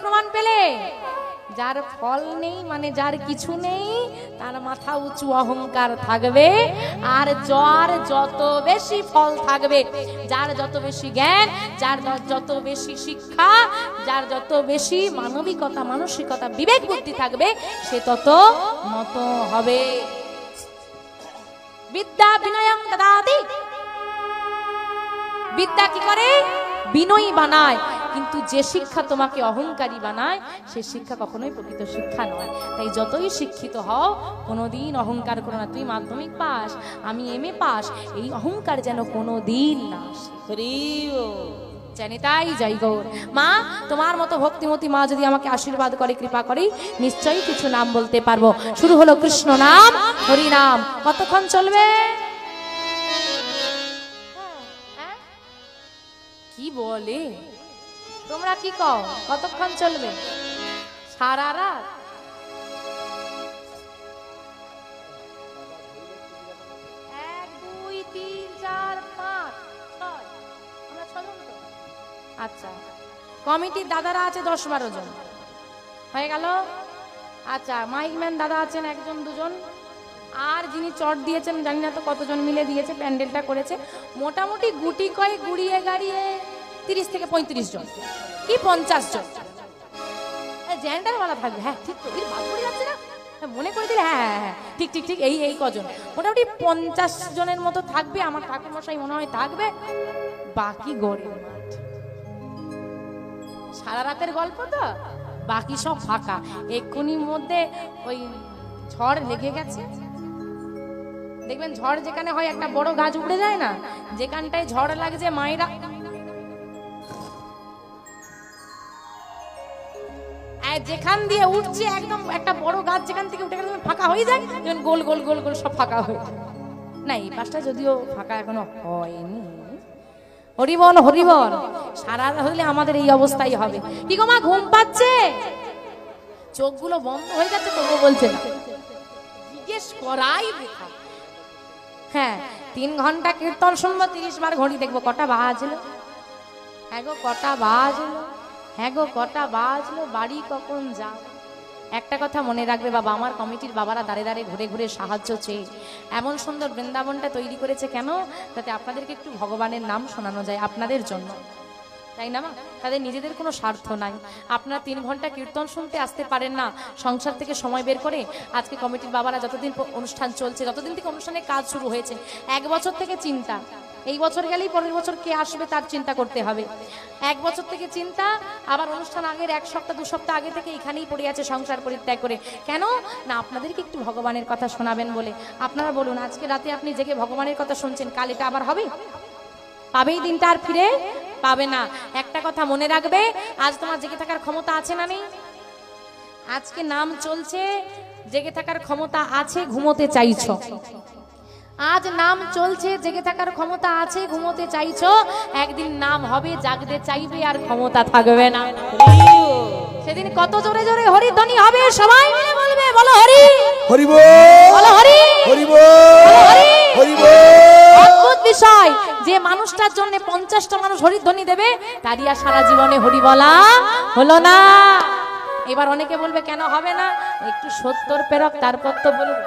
প্রমাণ পেলে? যার ফল নেই মানে যার কিছু নেই তার মাথা উঁচু অহংকার থাকবে, আর যার যত বেশি ফল থাকবে, যার যত বেশি জ্ঞান, যার যত বেশি শিক্ষা, যার যত বেশি মানবিকতা, মানসিকতা, বিবেক বুদ্ধি থাকবে, সে তত নত হবে। বিদ্যা বিনয়ং দদাতি, বিদ্যা কি করে? বিনয়ী বানায়। কিন্তু যে শিক্ষা তোমাকে অহংকারী বানায় সে শিক্ষা কখনোই প্রকৃত শিক্ষা নয়। তাই যতই শিক্ষিত হও কোনোদিন অহংকার করো না। তুই মাধ্যমিক পাস, আমি এমএ পাস, এই অহংকার যেন কোনোদিন না আসে। জানি তাই যাই গৌর। মা তোমার মতো ভক্তিমতী মা যদি আমাকে আশীর্বাদ করে, কৃপা করে, নিশ্চয়ই কিছু নাম বলতে পারবো। শুরু হলো কৃষ্ণ নাম, হরি নাম। কতক্ষণ চলবে? কি বলে তোমরা, কি কও? কতক্ষণ চলবে? সারা রাত? এক, দুই, তিন, চার, পাঁচ, ছয়, আমরা ছজন তো। আচ্ছা, কমিটির দাদারা আছে 10-12 জন, হয়ে গেল। আচ্ছা, মাইকম্যান দাদা আছেন 1 জন 2 জন, আর যিনি চট দিয়েছেন জানি না তো কতজন মিলে দিয়েছে, প্যান্ডেলটা করেছে, মোটামুটি গুটি কয় গুড়িয়ে গাড়িয়ে 30 থেকে 35 জন কি 50 জন জেন্ডার বলা থাকবে। হ্যাঁ ঠিক তো, ভাগ করে যাচ্ছে না, মনে করে দিলে। হ্যাঁ হ্যাঁ হ্যাঁ ঠিক ঠিক ঠিক, এই কজন, মোটামুটি 50 জনের মতো থাকবে। আমার ঠাকুরমশাই মনে হয় থাকবে, বাকি গরিব মাঠ। সারা রাতের গল্প তো, বাকি সব ফাঁকা। এক্ষুনি মধ্যে ওই ঝড় লেগে গেছে, দেখবেন ঝড় যেখানে হয় একটা বড় গাছ উড়ে যায় না, যেখানটায় ঝড় লাগছে মায়েরা যেখান দিয়ে উঠছে একদম একটা বড় গাছ যেখান থেকে উঠে গেলে ফাঁকা হয়ে যায়, যেমন গোল গোল গোল গোল সব ফাঁকা হয়ে যায়। না এই পাশটা যদিও ফাঁকা এখনো হয়নি। হরিবল হরিবল, সারা হইলে আমাদের এই অবস্থাই হবে। কি গো মা, ঘুম পাচ্ছে? চোখগুলো বন্ধ হয়ে যাচ্ছে, তবুও বলছে না, জিজ্ঞেস করাই বৃথা। হ্যাঁ 3 ঘন্টা কীর্তন শুনবো, 30 বার ঘড়ি দেখবো কটা বাজলো। হ্যাঁ গো কটা বাজলো, হ্যাঁ গো কটা বাজলো, বাড়ি কখন যাও। একটা কথা মনে রাখবে বাবা, আমার কমিটির বাবারা দাঁড়ে দাঁড়ে ঘুরে ঘুরে সাহায্য চেয়ে এমন সুন্দর বৃন্দাবনটা তৈরি করেছে কেন? যাতে আপনাদেরকে একটু ভগবানের নাম শোনানো যায় আপনাদের জন্য, তাই না মা? তাদের নিজেদের কোনো স্বার্থ নাই। আপনারা 3 ঘন্টা কীর্তন শুনতে আসতে পারেন না, সংসার থেকে সময় বের করে। আজকে কমিটির বাবারা যতদিন অনুষ্ঠান চলছে, যতদিন থেকে অনুষ্ঠানের কাজ শুরু হয়েছে, 1 বছর থেকে চিন্তা, এই বছর গেলেই পরের বছর কে আসবে তার চিন্তা করতে হবে। 1 বছর থেকে চিন্তা, আবার অনুষ্ঠান আগের 1 সপ্তাহ 2 সপ্তাহ আগে থেকে এখানেই পড়ে আছে সংসার পরিত্যাগ করে। কেন না? আপনাদেরকে একটু ভগবানের কথা শোনাবেন বলে। আপনারা বলুন, আজকে রাতে আপনি জেগে ভগবানের কথা শুনছেন, কাল এটা আবার হবে? পাবে এই দিনটা আর ফিরে পাবে না। একটা কথা মনে রাখবে, আজ তোমার জেগে থাকার ক্ষমতা আছে না নেই? আজকে নাম চলছে, জেগে থাকার ক্ষমতা আছে, ঘুমোতে চাইছো। আজ নাম চলছে, জেগে থাকার ক্ষমতা আছে, ঘুমোতে চাইছো। একদিন নাম হবে, জাগতে চাইবে, আর ক্ষমতা থাকবে না। সেদিন কত জোরে জোরে হরি ধ্বনি হবে, সবাই মিলে বলবে বলো হরি হরি বল, বলো হরি হরি বল, হরি হরি বল। অদ্ভুত বিষয়, যে মানুষটার জন্য 50টা মানুষ হরি ধ্বনি দেবে, তারই আর সারা জীবনে হরি বলা হলো না। এবার অনেকে বলবে কেন হবে না? একটু 70 পেরক তারপর তো বলবো।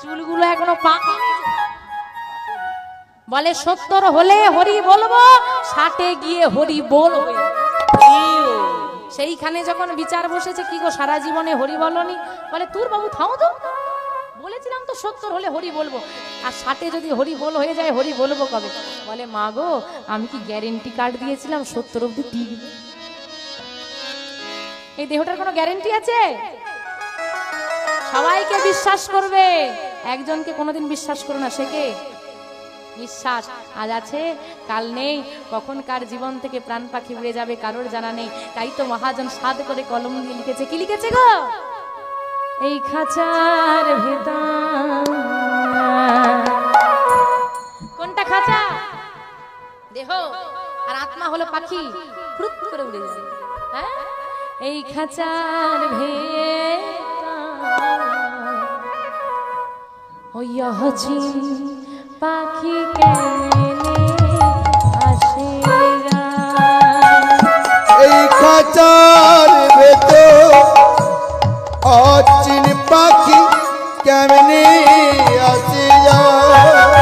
চুলগুলো এখনো পাকেনি, বলে 70 হলে হরি বলবো, 60-এ গিয়ে হরি বলবো। সেইখানে যখন বিচার বসেছে, কি গো সারা জীবনে হরি বলনি? বলে তোর বাবু থাও তো, বলেছিলাম তো 70 হলে হরি বলবো, আর 60-এ যদি হরি বল হয়ে যায় হরি বলবো কবে? বলে মা গো আমি কি গ্যারেন্টি কার্ড দিয়েছিলাম 70 অবধি টিকবে? এই দেহটার কোনো গ্যারেন্টি আছে? সবাইকে বিশ্বাস করবে, একজনকে কোনোদিন বিশ্বাস করো না। সে কে? নিঃশ্বাস। আজ আছে কাল নেই, কখন কার জীবন থেকে প্রাণ পাখি উড়ে যাবে কারোর জানা নেই। তাই তো মহাজন সাদ করে কলম দিয়ে লিখেছে, কি লিখেছে গো? এই খাঁচার ভেতর, কোনটা খাঁচা? দেহ, আর আত্মা হলো পাখি, ফুরুত করে উড়ে যাবে। হ্যাঁ, এই খাঁচার ভেতর ওই অচিন পাখি কেনে আসে খাঁচার ভেতর অচিন পাখি কেমনে আসে যায়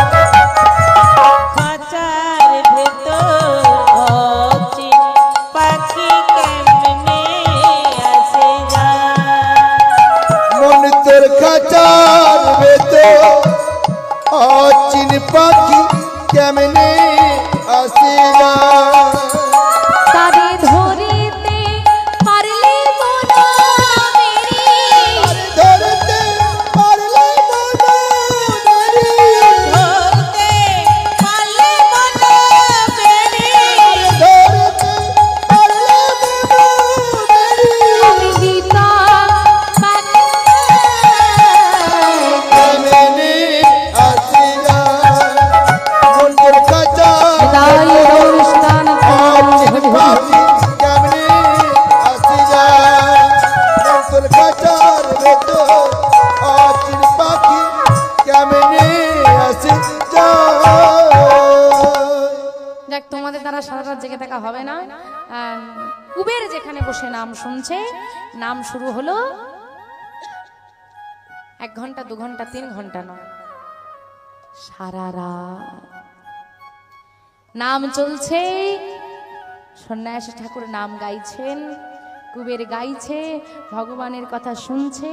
খাঁচার ভেতর অচিন পাখি কেমনে আসে যায় মন তোর খাঁচার ভেতর অচিন পাখি কেমনে আসে যায় তারে ধরিতে পারলে মোরা মেরি ধরতে পারলে মনে ধরতে পারলে মনে বেরি ধরতে পারলে আমি গীতা কেমনে আসে যায় মন তোর খাঁচার তাই অনুষ্ঠান অচিন পাখি কেমনে আসে যায় মন তোর খাঁচার ভেতর অচিন পাখি কেমনে আসে যায় দেখ তোমাদের দ্বারা সারা রাত জেগে থাকা হবে না। কুবের যেখানে বসে নাম শুনছে, নাম শুরু হলো 1 ঘন্টা 2 ঘন্টা 3 ঘন্টা নয়, সারা রাত নাম চলছে। সন্ন্যাসী ঠাকুর নাম গাইছেন, কুবের গাইছে, ভগবানের কথা শুনছে,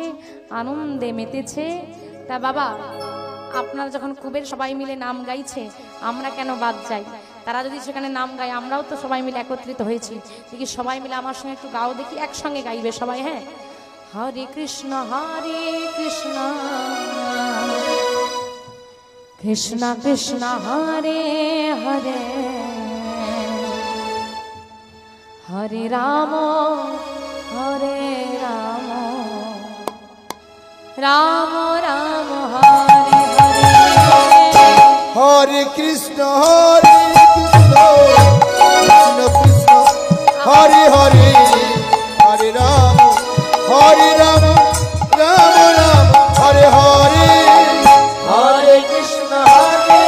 আনন্দে মেতেছে। তা বাবা, আপনারা যখন কুবের সবাই মিলে নাম গাইছে, আমরা কেন বাদ যাই? তারা যদি সেখানে নাম গায়, আমরাও তো সবাই মিলে একত্রিত হয়েছি, দেখি সবাই মিলে আমার সঙ্গে একটু গাও দেখি, একসঙ্গে গাইবে সবাই। হ্যাঁ, হরে কৃষ্ণ কৃষ্ণ কৃষ্ণ হরে হরে হরে রাম রাম রাম হরে হরে হরে কৃষ্ণ কৃষ্ণ কৃষ্ণ হরে হরে হরে রাম রাম রাম হরে হরে হরে কৃষ্ণ হরে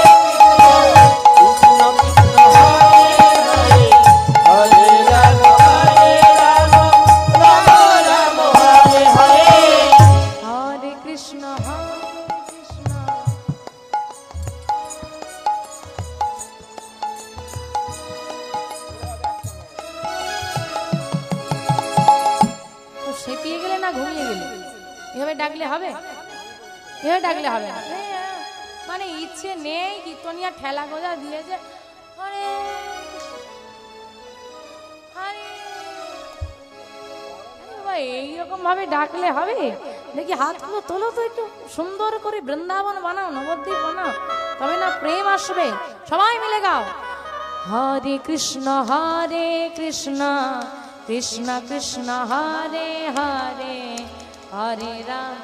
কৃষ্ণ কৃষ্ণ হরে হরে হরে রাম রাম রাম হরে হরে হরে কৃষ্ণ তো সেপিয়ে গেলে না ঘুমিয়ে গেলে এভাবে ডাকলে হবে? এভাবে ডাকলে হবে না। মানে ইচ্ছে নেই, কীর্তনিয়া ঠেলা গোজা দিয়েছে, হরে হরে বাবা, এইরকম ভাবে ডাকলে হবে? দেখি হাতগুলো তোলো তো, একটু সুন্দর করে বৃন্দাবন বানাও, নবদ্বীপ বানাও, তবে না প্রেম আসবে। সবাই মিলে গাও, হরে কৃষ্ণ কৃষ্ণ কৃষ্ণ হরে হরে হরে রাম